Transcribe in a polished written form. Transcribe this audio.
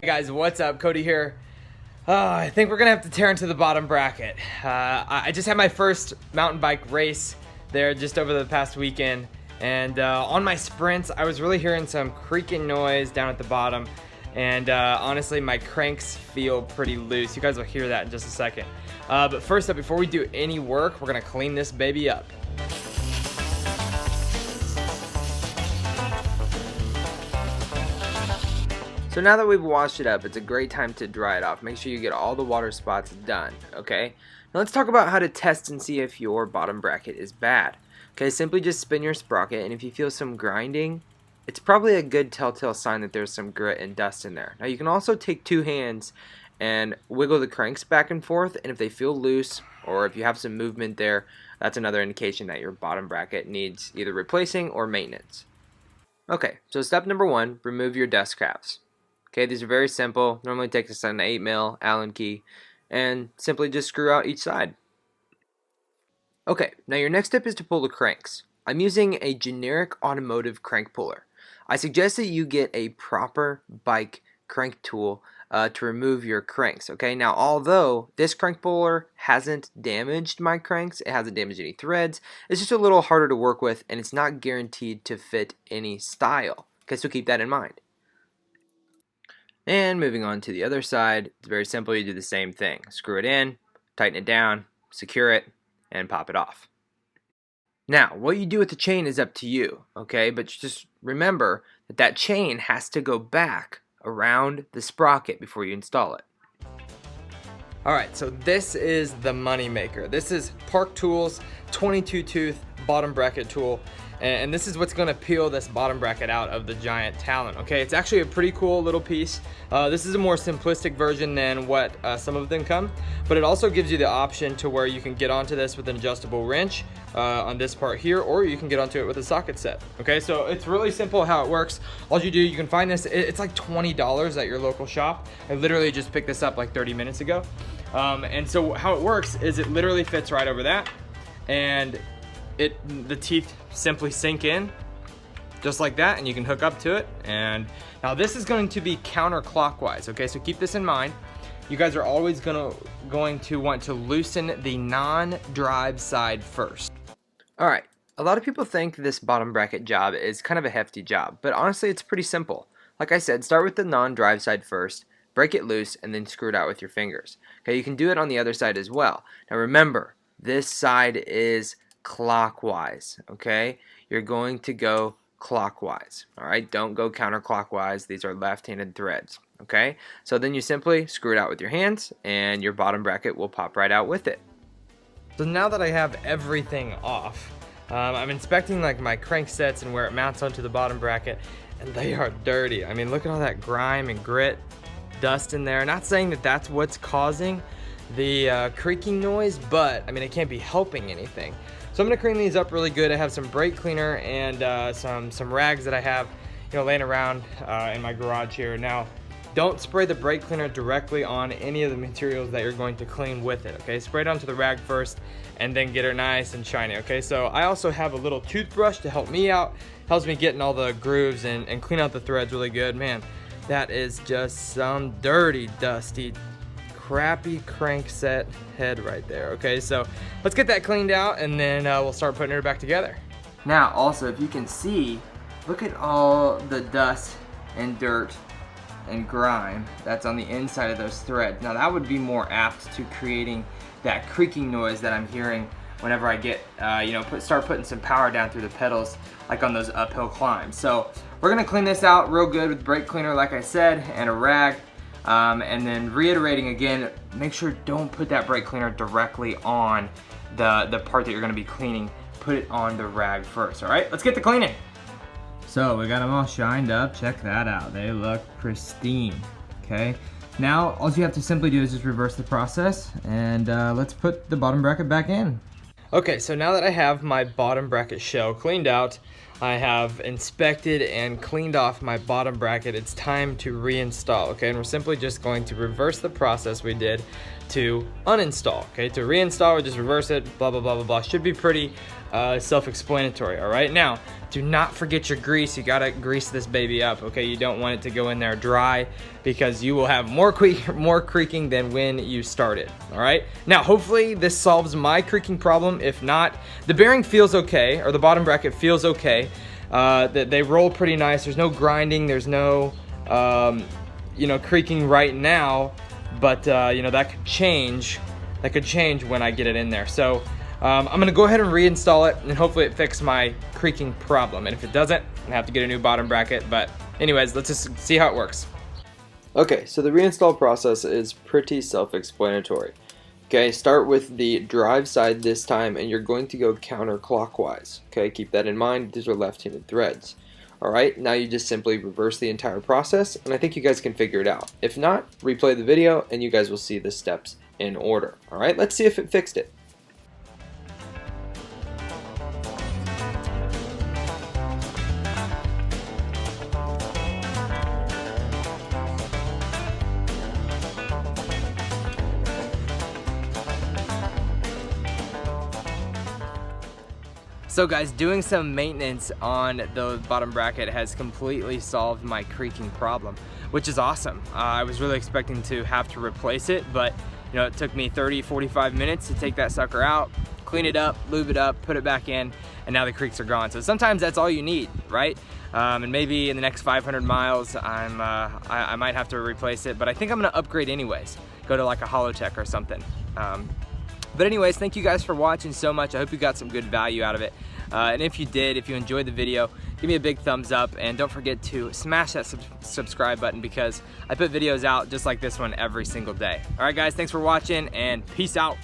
Hey guys, what's up? Cody here. I think we're gonna have to tear into the bottom bracket. I just had my first mountain bike race there just over the past weekend, and on my sprints I was really hearing some creaking noise down at the bottom, and honestly my cranks feel pretty loose. You guys will hear that in just a second. But first up, before we do any work, we're gonna clean this baby up. So now that we've washed it up, it's a great time to dry it off. Make sure you get all the water spots done, okay? Now let's talk about how to test and see if your bottom bracket is bad. Okay, simply just spin your sprocket, and if you feel some grinding, it's probably a good telltale sign that there's some grit and dust in there. Now you can also take two hands and wiggle the cranks back and forth, and if they feel loose or if you have some movement there, that's another indication that your bottom bracket needs either replacing or maintenance. Okay, so step number one, remove your dust caps. Okay, these are very simple. Normally takes us an 8mm Allen key, and simply just screw out each side. Okay, now your next step is to pull the cranks. I'm using a generic automotive crank puller. I suggest that you get a proper bike crank tool to remove your cranks. Okay, now although this crank puller hasn't damaged my cranks, it hasn't damaged any threads, it's just a little harder to work with, and it's not guaranteed to fit any style. Okay, so keep that in mind. And moving on to the other side, it's very simple. You do the same thing. Screw it in, tighten it down, secure it, and pop it off. Now, what you do with the chain is up to you, okay? But just remember that that chain has to go back around the sprocket before you install it. Alright, so this is the money maker. This is Park Tools 22 tooth bottom bracket tool. And this is what's going to peel this bottom bracket out of the giant Talon. Okay, it's actually a pretty cool little piece. This is a more simplistic version than what some of them come, but it also gives you the option to where you can get onto this with an adjustable wrench on this part here, or you can get onto it with a socket set. Okay, so it's really simple how it works. All you do, you can find this, it's like $20 at your local shop. I literally just picked this up like 30 minutes ago. And so how it works is it literally fits right over that, and the teeth simply sink in just like that, and you can hook up to it. And now this is going to be counterclockwise, okay, so keep this in mind. You guys are always going to want to loosen the non-drive side first. Alright, a lot of people think this bottom bracket job is kind of a hefty job, but honestly it's pretty simple. Like I said, start with the non-drive side first, break it loose, and then screw it out with your fingers. Okay, you can do it on the other side as well. Now remember, this side is clockwise, okay? You're going to go clockwise, all right? Don't go counterclockwise. These are left-handed threads, okay? So then you simply screw it out with your hands, and your bottom bracket will pop right out with it. So now that I have everything off, I'm inspecting like my crank sets and where it mounts onto the bottom bracket, and they are dirty. I mean, look at all that grime and grit, dust in there. Not saying that that's what's causing the creaking noise, but I mean, it can't be helping anything. So I'm gonna clean these up really good. I have some brake cleaner and some rags that I have, laying around in my garage here. Now, don't spray the brake cleaner directly on any of the materials that you're going to clean with it. Okay, spray it onto the rag first, and then get her nice and shiny. Okay, so I also have a little toothbrush to help me out. Helps me get in all the grooves and clean out the threads really good. Man, that is just some dirty, dusty, crappy crank set head right there. Okay, so let's get that cleaned out, and then we'll start putting her back together. Now also, if you can see, look at all the dust and dirt and grime that's on the inside of those threads. Now that would be more apt to creating that creaking noise that I'm hearing whenever I get start putting some power down through the pedals, like on those uphill climbs. So we're gonna clean this out real good with brake cleaner, like I said, and a rag. And then reiterating again, make sure don't put that brake cleaner directly on the part that you're going to be cleaning. Put it on the rag first. Alright, let's get to cleaning. So we got them all shined up. Check that out. They look pristine. Okay, now all you have to simply do is just reverse the process, and let's put the bottom bracket back in. Okay, so now that I have my bottom bracket shell cleaned out, I have inspected and cleaned off my bottom bracket. It's time to reinstall, okay? And we're simply just going to reverse the process we did. to uninstall. Okay, to reinstall or just reverse it, blah blah blah blah blah. Should be pretty self-explanatory. All right, now do not forget your grease. You gotta grease this baby up. Okay, you don't want it to go in there dry because you will have more creaking than when you started. All right, now hopefully this solves my creaking problem. If not, the bearing feels okay, or the bottom bracket feels okay. They roll pretty nice. There's no grinding. There's no creaking right now, but that could change. That could change when I get it in there. So I'm gonna go ahead and reinstall it, and hopefully it fixes my creaking problem. And if it doesn't, I'm gonna have to get a new bottom bracket. But anyways, let's just see how it works. Okay, so the reinstall process is pretty self-explanatory. Okay, start with the drive side this time, and you're going to go counterclockwise. Okay, keep that in mind. These are left-handed threads. Alright, now you just simply reverse the entire process, and I think you guys can figure it out. If not, replay the video, and you guys will see the steps in order. Alright, let's see if it fixed it. So guys, doing some maintenance on the bottom bracket has completely solved my creaking problem, which is awesome. I was really expecting to have to replace it, but it took me 30-45 minutes to take that sucker out, clean it up, lube it up, put it back in, and now the creaks are gone. So sometimes that's all you need, right? And maybe in the next 500 miles, I might have to replace it, but I think I'm gonna upgrade anyways. Go to like a Holotech or something. But anyways, thank you guys for watching so much. I hope you got some good value out of it. And if you did, if you enjoyed the video, give me a big thumbs up, and don't forget to smash that subscribe button, because I put videos out just like this one every single day. All right guys, thanks for watching, and peace out.